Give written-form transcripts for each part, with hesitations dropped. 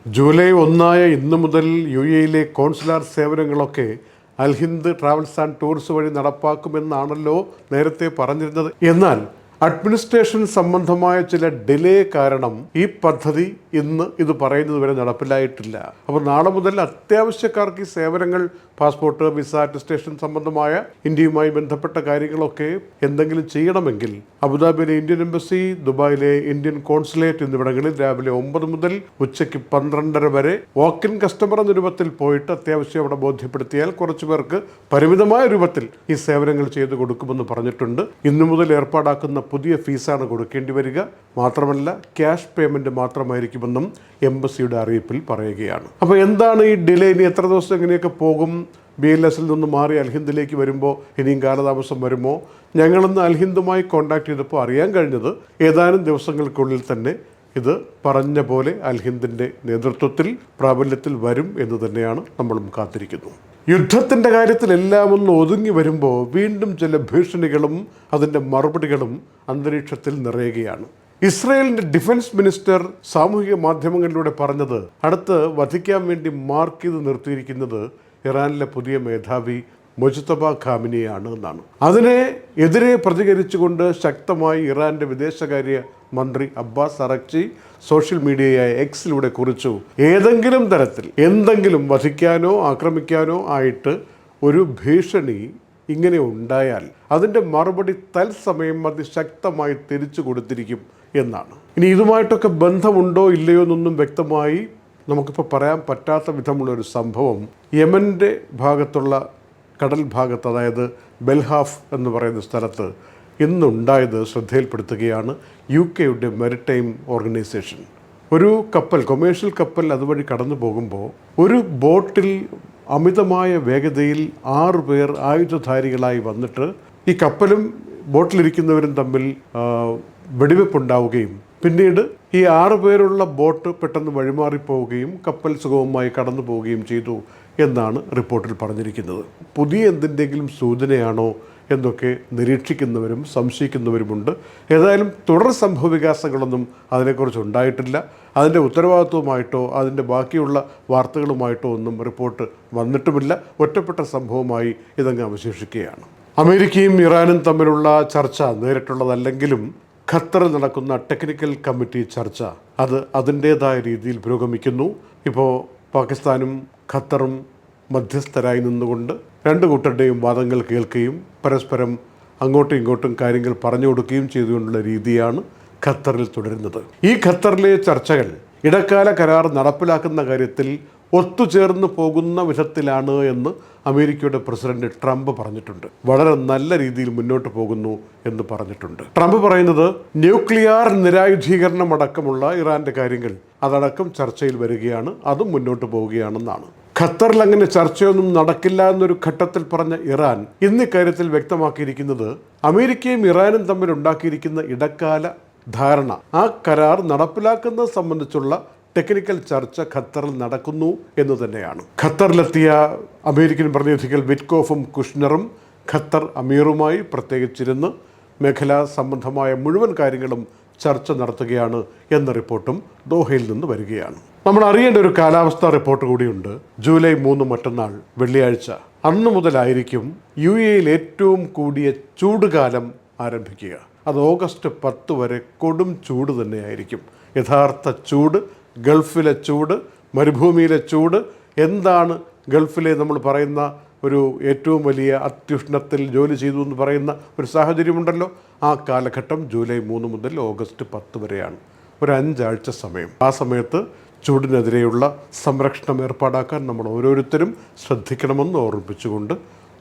July 1 ഇന്നു മുതൽ UAE consular സേവനങ്ങളൊക്കെ Al Hind travels and tours വഴി നടപ്പാക്കുമെന്നാണല്ലോ നേരത്തെ പറഞ്ഞിരുന്നത്. എന്നാൽ അഡ്മിനിസ്ട്രേഷൻ സംബന്ധമായ ചില ഡിലേ കാരണം ഈ പദ്ധതി ഇന്ന് ഇത് പറയുന്നത് വരെ നടപ്പിലായിട്ടില്ല. അപ്പോൾ നാളെ മുതൽ അത്യാവശ്യക്കാർക്ക് ഈ സേവനങ്ങൾ, പാസ്പോർട്ട്, വിസ, അറ്റസ്റ്റേഷൻ സംബന്ധമായ ഇന്ത്യയുമായി ബന്ധപ്പെട്ട കാര്യങ്ങളൊക്കെ എന്തെങ്കിലും ചെയ്യണമെങ്കിൽ അബുദാബിയിലെ ഇന്ത്യൻ എംബസി, ദുബായിലെ ഇന്ത്യൻ കോൺസുലേറ്റ് എന്നിവിടങ്ങളിൽ രാവിലെ 9 മുതൽ ഉച്ചയ്ക്ക് 12:30 വരെ വാക്ക്-ഇൻ കസ്റ്റമർ എന്ന രൂപത്തിൽ പോയിട്ട് അത്യാവശ്യം അവിടെ ബോധ്യപ്പെടുത്തിയാൽ കുറച്ചു പേർക്ക് പരിമിതമായ രൂപത്തിൽ ഈ സേവനങ്ങൾ ചെയ്തു കൊടുക്കുമെന്ന് പറഞ്ഞിട്ടുണ്ട്. ഇന്നു മുതൽ ഏർപ്പാടാക്കുന്ന പുതിയ ഫീസാണ് കൊടുക്കേണ്ടി വരിക. മാത്രമല്ല ക്യാഷ് പേയ്മെന്റ് മാത്രമായിരിക്കുമെന്നും എംബസിയുടെ അറിയിപ്പിൽ പറയുകയാണ്. അപ്പോൾ എന്താണ് ഈ ഡിലേ? ഇനി എത്ര ദിവസം എങ്ങനെയൊക്കെ പോകും? BLSൽ നിന്ന് മാറി അൽ ഹിന്ദിലേക്ക് വരുമ്പോൾ ഇനിയും കാലതാമസം വരുമോ? ഞങ്ങളിന്ന് അൽ ഹിന്ദുമായി കോൺടാക്ട് ചെയ്തപ്പോൾ അറിയാൻ കഴിഞ്ഞത് ഏതാനും ദിവസങ്ങൾക്കുള്ളിൽ തന്നെ ഇത് പറഞ്ഞ പോലെ അൽ ഹിന്ദിൻ്റെ നേതൃത്വത്തിൽ പ്രാബല്യത്തിൽ വരും എന്ന് തന്നെയാണ് നമ്മളും കാത്തിരിക്കുന്നു. യുദ്ധത്തിൻ്റെ കാര്യത്തിൽ എല്ലാം ഒന്ന് ഒതുങ്ങി വരുമ്പോൾ വീണ്ടും ചില ഭീഷണികളും അതിൻ്റെ മറുപടികളും അന്തരീക്ഷത്തിൽ നിറയുകയാണ്. ഇസ്രയേലിൻ്റെ ഡിഫൻസ് മിനിസ്റ്റർ സാമൂഹിക മാധ്യമങ്ങളിലൂടെ പറഞ്ഞത് അടുത്ത് വധിക്കാൻ വേണ്ടി മാർക്ക് ചെയ്ത് നിർത്തിയിരിക്കുന്നത് ഇറാനിലെ പുതിയ മേധാവി മുജ്തബ ഖാമിനിയാണ് എന്നാണ്. അതിനെ എതിരെ പ്രതികരിച്ചുകൊണ്ട് ശക്തമായി ഇറാന്റെ വിദേശകാര്യ മന്ത്രി അബ്ബാസ് അറക്ചി സോഷ്യൽ മീഡിയയായ എക്സിലൂടെ കുറിച്ചു, ഏതെങ്കിലും തരത്തിൽ എന്തെങ്കിലും വധിക്കാനോ ആക്രമിക്കാനോ ആയിട്ട് ഒരു ഭീഷണി ഇങ്ങനെ ഉണ്ടായാൽ അതിൻ്റെ മറുപടി തത്സമയം അതിശക്തമായി തിരിച്ചു കൊടുത്തിരിക്കും എന്നാണ്. ഇനി ഇതുമായിട്ടൊക്കെ ബന്ധമുണ്ടോ ഇല്ലയോ എന്നൊന്നും വ്യക്തമായി നമുക്കിപ്പോൾ പറയാൻ പറ്റാത്ത വിധമുള്ളൊരു സംഭവം യമൻ്റെ ഭാഗത്തുള്ള കടൽ ഭാഗത്ത്, അതായത് ബെൽഹാഫ് എന്ന് പറയുന്ന സ്ഥലത്ത് ഇന്നുണ്ടായത് ശ്രദ്ധയിൽപ്പെടുത്തുകയാണ് UK മെരിടൈം ഓർഗനൈസേഷൻ. ഒരു കപ്പൽ, കൊമേഴ്ഷ്യൽ കപ്പൽ അതുവഴി കടന്നു പോകുമ്പോൾ ഒരു ബോട്ടിൽ അമിതമായ വേഗതയിൽ 6 പേർ ആയുധധാരികളായി വന്നിട്ട് ഈ കപ്പലും ബോട്ടിലിരിക്കുന്നവരും തമ്മിൽ വെടിവെപ്പുണ്ടാവുകയും പിന്നീട് ഈ 6 പേരുള്ള ബോട്ട് പെട്ടെന്ന് വഴിമാറിപ്പോവുകയും കപ്പൽ സുഗമമായി കടന്നു പോവുകയും ചെയ്തു എന്നാണ് റിപ്പോർട്ടിൽ പറഞ്ഞിരിക്കുന്നത്. പുതിയ എന്തിൻ്റെങ്കിലും സൂചനയാണോ എന്നൊക്കെ നിരീക്ഷിക്കുന്നവരും സംശയിക്കുന്നവരുമുണ്ട്. ഏതായാലും തുടർ സംഭവ വികാസങ്ങളൊന്നും അതിനെക്കുറിച്ച് ഉണ്ടായിട്ടില്ല. അതിൻ്റെ ഉത്തരവാദിത്വമായിട്ടോ അതിൻ്റെ ബാക്കിയുള്ള വാർത്തകളുമായിട്ടോ ഒന്നും റിപ്പോർട്ട് വന്നിട്ടുമില്ല. ഒറ്റപ്പെട്ട സംഭവമായി ഇതങ്ങ് അവശേഷിക്കുകയാണ്. അമേരിക്കയും ഇറാനും തമ്മിലുള്ള ചർച്ച നേരിട്ടുള്ളതല്ലെങ്കിലും ഖത്തറിൽ നടക്കുന്ന ടെക്നിക്കൽ കമ്മിറ്റി ചർച്ച അത് അതിൻ്റേതായ രീതിയിൽ പുരോഗമിക്കുന്നു. ഇപ്പോൾ പാകിസ്ഥാനും ഖത്തറും മധ്യസ്ഥരായി നിന്നുകൊണ്ട് രണ്ട് കൂട്ടരുടെയും വാദങ്ങൾ കേൾക്കുകയും പരസ്പരം അങ്ങോട്ടും ഇങ്ങോട്ടും കാര്യങ്ങൾ പറഞ്ഞു കൊടുക്കുകയും ചെയ്തുകൊണ്ടുള്ള രീതിയാണ് ഖത്തറിൽ തുടരുന്നത്. ഈ ഖത്തറിലെ ചർച്ചകൾ ഇടക്കാല കരാർ നടപ്പിലാക്കുന്ന കാര്യത്തിൽ ഒത്തുചേർന്ന് പോകുന്ന വിധത്തിലാണ് എന്ന് അമേരിക്കയുടെ പ്രസിഡന്റ് ട്രംപ് പറഞ്ഞിട്ടുണ്ട്. വളരെ നല്ല രീതിയിൽ മുന്നോട്ട് പോകുന്നു എന്ന് പറഞ്ഞിട്ടുണ്ട്. ട്രംപ് പറയുന്നത് ന്യൂക്ലിയർ നിരായുധീകരണം അടക്കമുള്ള ഇറാന്റെ കാര്യങ്ങൾ അതടക്കം ചർച്ചയിൽ വരികയാണ്, അതും മുന്നോട്ട് പോവുകയാണെന്നാണ്. ഖത്തറിൽ അങ്ങനെ ചർച്ചയൊന്നും നടക്കില്ല എന്നൊരു ഘട്ടത്തിൽ പറഞ്ഞ ഇറാൻ ഇന്ന് ഇക്കാര്യത്തിൽ വ്യക്തമാക്കിയിരിക്കുന്നത് അമേരിക്കയും ഇറാനും തമ്മിൽ ഉണ്ടാക്കിയിരിക്കുന്ന ഇടക്കാല ധാരണ, ആ കരാർ നടപ്പിലാക്കുന്നത് സംബന്ധിച്ചുള്ള ടെക്നിക്കൽ ചർച്ച ഖത്തറിൽ നടക്കുന്നു എന്ന് തന്നെയാണ്. ഖത്തറിലെത്തിയ അമേരിക്കൻ പ്രതിനിധികൾ വിറ്റ്കോഫും കുഷ്നറും ഖത്തർ അമീറുമായി പ്രത്യേകിച്ചിരുന്ന് മേഖലാ സംബന്ധമായ മുഴുവൻ കാര്യങ്ങളും ചർച്ച നടത്തുകയാണ് എന്ന റിപ്പോർട്ടും ദോഹയിൽ നിന്ന് വരികയാണ്. നമ്മൾ അറിയേണ്ട ഒരു കാലാവസ്ഥാ റിപ്പോർട്ട് കൂടിയുണ്ട്. ജൂലൈ 3 മറ്റന്നാൾ വെള്ളിയാഴ്ച, അന്നു മുതലായിരിക്കും UAEയിൽ ഏറ്റവും കൂടിയ ചൂടുകാലം ആരംഭിക്കുക. അത് ഓഗസ്റ്റ് 10 വരെ കൊടും ചൂട് തന്നെയായിരിക്കും. യഥാർത്ഥ ചൂട്, ഗൾഫിലെ ചൂട്, മരുഭൂമിയിലെ ചൂട്. എന്താണ് ഗൾഫിലെ നമ്മൾ പറയുന്ന ഒരു ഏറ്റവും വലിയ അത്യുഷ്ണത്തിൽ ജോലി ചെയ്തു എന്ന് പറയുന്ന ഒരു സാഹചര്യമുണ്ടല്ലോ, ആ കാലഘട്ടം ജൂലൈ 3 മുതൽ ഓഗസ്റ്റ് 10 വരെയാണ്. ഒരു 5 ആഴ്ച സമയം. ആ സമയത്ത് ചൂടിനെതിരെയുള്ള സംരക്ഷണം ഏർപ്പാടാക്കാൻ നമ്മൾ ഓരോരുത്തരും ശ്രദ്ധിക്കണമെന്ന് ഓർമ്മിപ്പിച്ചുകൊണ്ട്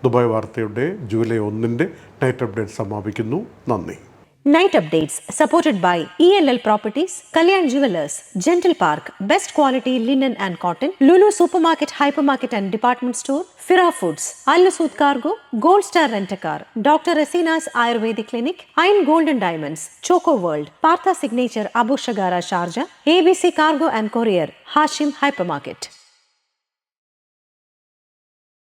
ദുബായ് വാർത്തയുടെ ജൂലൈ 1 നൈറ്റ് അപ്ഡേറ്റ് സമാപിക്കുന്നു. നന്ദി. Night Updates supported by ELL Properties, Kalyan Jewelers, Gentle Park, Best Quality Linen and Cotton, Lulu Supermarket, Hypermarket and Department Store, Fira Foods, Al Nasood Cargo, Gold Star Rent-A-Car, Dr. Asina's Ayurvedic Clinic, Iron Gold and Diamonds, Choco World, Partha Signature Abu Shagara Sharjah, ABC Cargo and Courier, Hashim Hypermarket.